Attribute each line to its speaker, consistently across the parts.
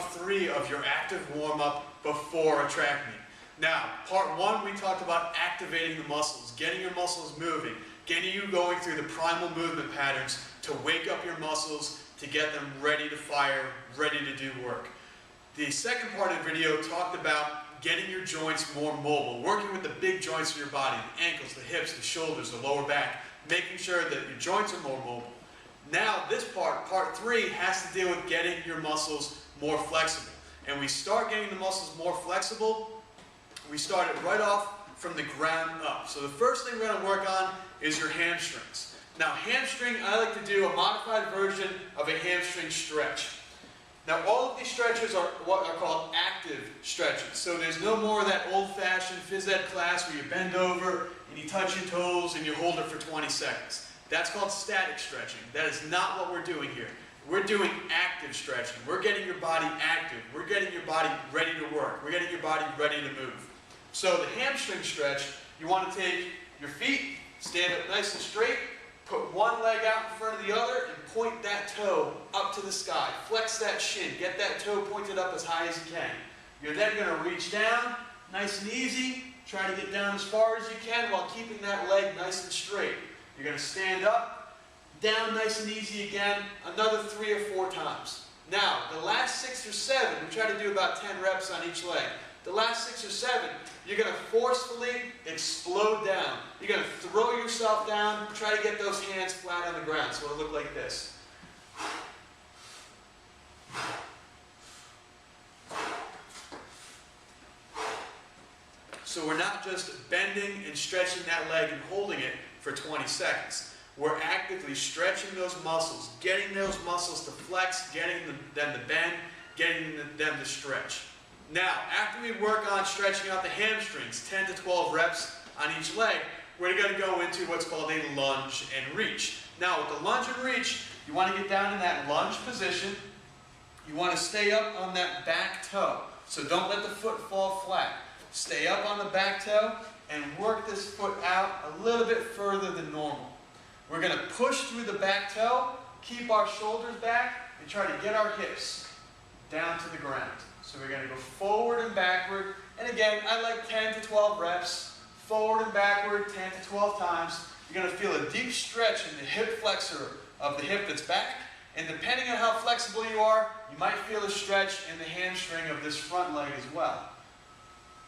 Speaker 1: part 3 of your active warm-up before a track meet. Now, part 1 we talked about activating the muscles, getting your muscles moving, getting you going through the primal movement patterns to wake up your muscles, to get them ready to fire, ready to do work. The second part of the video talked about getting your joints more mobile, working with the big joints of your body, the ankles, the hips, the shoulders, the lower back, making sure that your joints are more mobile. Now this part 3, has to deal with getting your muscles more flexible. And we start getting the muscles more flexible, we start it right off from the ground up. So the first thing we're going to work on is your hamstrings. Now hamstring, I like to do a modified version of a hamstring stretch. Now all of these stretches are what are called active stretches. So there's no more of that old-fashioned phys ed class where you bend over and you touch your toes and you hold it for 20 seconds. That's called static stretching. That is not what we're doing here. We're doing active stretching. We're getting your body active. We're getting your body ready to work. We're getting your body ready to move. So the hamstring stretch, you want to take your feet, stand up nice and straight, put one leg out in front of the other, and point that toe up to the sky. Flex that shin. Get that toe pointed up as high as you can. You're then going to reach down, nice and easy. Try to get down as far as you can while keeping that leg nice and straight. You're going to stand up, down nice and easy again, another 3 or 4 times. Now, the last 6 or 7, we try to do about 10 reps on each leg. The last 6 or 7, you're going to forcefully explode down. You're going to throw yourself down, try to get those hands flat on the ground. So it'll look like this. So we're not just bending and stretching that leg and holding it for 20 seconds. We're actively stretching those muscles, getting those muscles to flex, getting them to bend, getting them to stretch. Now, after we work on stretching out the hamstrings, 10 to 12 reps on each leg, we're going to go into what's called a lunge and reach. Now, with the lunge and reach, you want to get down in that lunge position. You want to stay up on that back toe. So don't let the foot fall flat. Stay up on the back toe and work this foot out a little bit further than normal. We're going to push through the back toe, keep our shoulders back, and try to get our hips down to the ground. So we're going to go forward and backward. And again, I like 10 to 12 reps. Forward and backward, 10 to 12 times. You're going to feel a deep stretch in the hip flexor of the hip that's back. And depending on how flexible you are, you might feel a stretch in the hamstring of this front leg as well.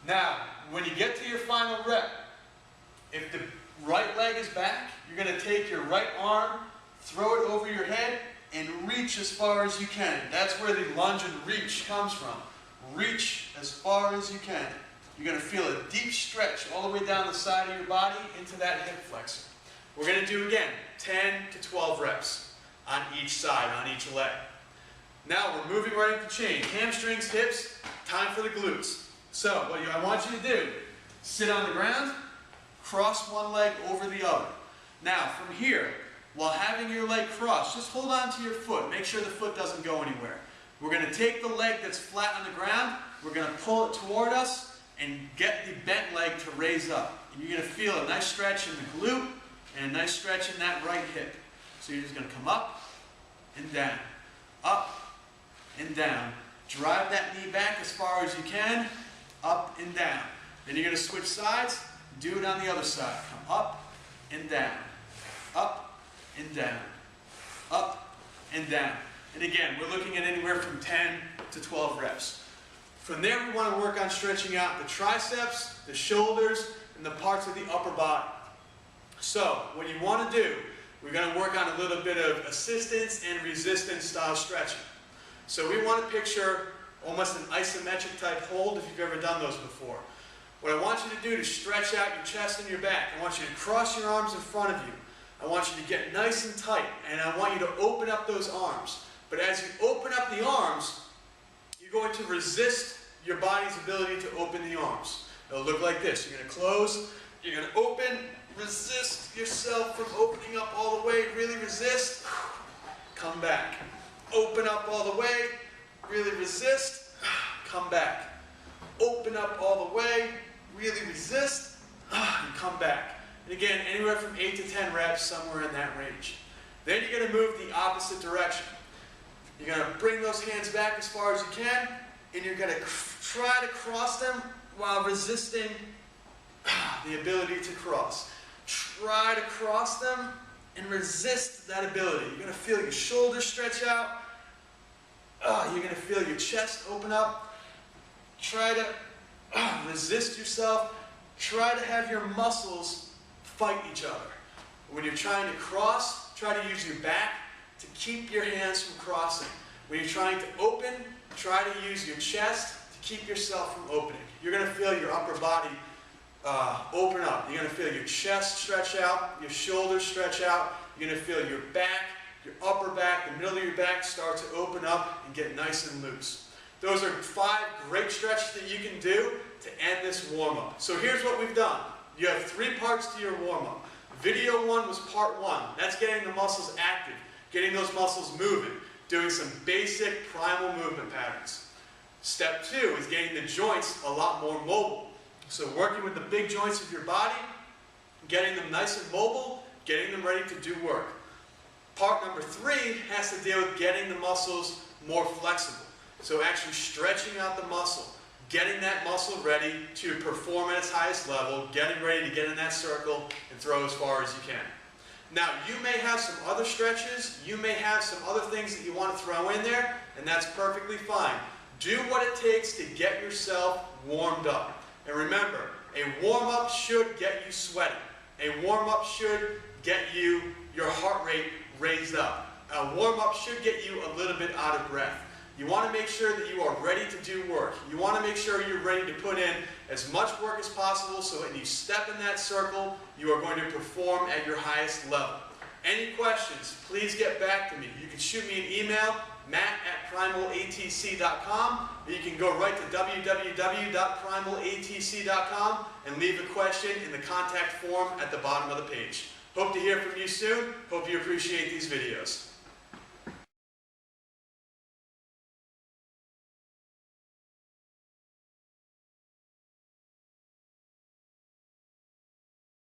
Speaker 1: Now, when you get to your final rep, if the right leg is back, you're going to take your right arm, throw it over your head, and reach as far as you can. That's where the lunge and reach comes from. Reach as far as you can. You're going to feel a deep stretch all the way down the side of your body into that hip flexor. We're going to do again 10 to 12 reps on each side, on each leg. Now we're moving right up the chain. Hamstrings, hips, time for the glutes. So what I want you to do, sit on the ground, cross one leg over the other. Now from here, while having your leg crossed, just hold on to your foot. Make sure the foot doesn't go anywhere. We're going to take the leg that's flat on the ground, we're going to pull it toward us and get the bent leg to raise up. And you're going to feel a nice stretch in the glute and a nice stretch in that right hip. So you're just going to come up and down, up and down. Drive that knee back as far as you can, up and down. Then you're going to switch sides, do it on the other side. Come up and down, up and down, up and down. And again, we're looking at anywhere from 10 to 12 reps. From there, we want to work on stretching out the triceps, the shoulders, and the parts of the upper body. So, what you want to do, we're going to work on a little bit of assistance and resistance style stretching. So we want to picture almost an isometric type hold if you've ever done those before. What I want you to do to stretch out your chest and your back, I want you to cross your arms in front of you. I want you to get nice and tight, and I want you to open up those arms. But as you open up the arms, you're going to resist your body's ability to open the arms. It'll look like this. You're going to close, you're going to open, resist yourself from opening up all the way, really resist, come back. Open up all the way, really resist, come back. Open up all the way, really resist, and come back. And again, anywhere from 8 to 10 reps, somewhere in that range. Then you're going to move the opposite direction. You're going to bring those hands back as far as you can, and you're going to try to cross them while resisting the ability to cross. Try to cross them and resist that ability. You're going to feel your shoulders stretch out. You're going to feel your chest open up. Try to resist yourself. Try to have your muscles fight each other. When you're trying to cross, try to use your back to keep your hands from crossing. When you're trying to open, try to use your chest to keep yourself from opening. You're going to feel your upper body open up. You're going to feel your chest stretch out, your shoulders stretch out. You're going to feel your back, your upper back, the middle of your back start to open up and get nice and loose. Those are 5 great stretches that you can do to end this warm-up. So here's what we've done. You have 3 parts to your warm-up. Video 1 was part 1. That's getting the muscles active, getting those muscles moving, doing some basic primal movement patterns. Step 2 is getting the joints a lot more mobile. So working with the big joints of your body, getting them nice and mobile, getting them ready to do work. Part number 3 has to deal with getting the muscles more flexible. So actually stretching out the muscle, getting that muscle ready to perform at its highest level, getting ready to get in that circle and throw as far as you can. Now, you may have some other stretches, you may have some other things that you want to throw in there, and that's perfectly fine. Do what it takes to get yourself warmed up. And remember, a warm-up should get you sweating. A warm-up should get your heart rate raised up. A warm-up should get you a little bit out of breath. You want to make sure that you are ready to do work. You want to make sure you're ready to put in as much work as possible so when you step in that circle, you are going to perform at your highest level. Any questions, please get back to me. You can shoot me an email, matt@primalatc.com, or you can go right to www.primalatc.com and leave a question in the contact form at the bottom of the page. Hope to hear from you soon. Hope you appreciate these videos.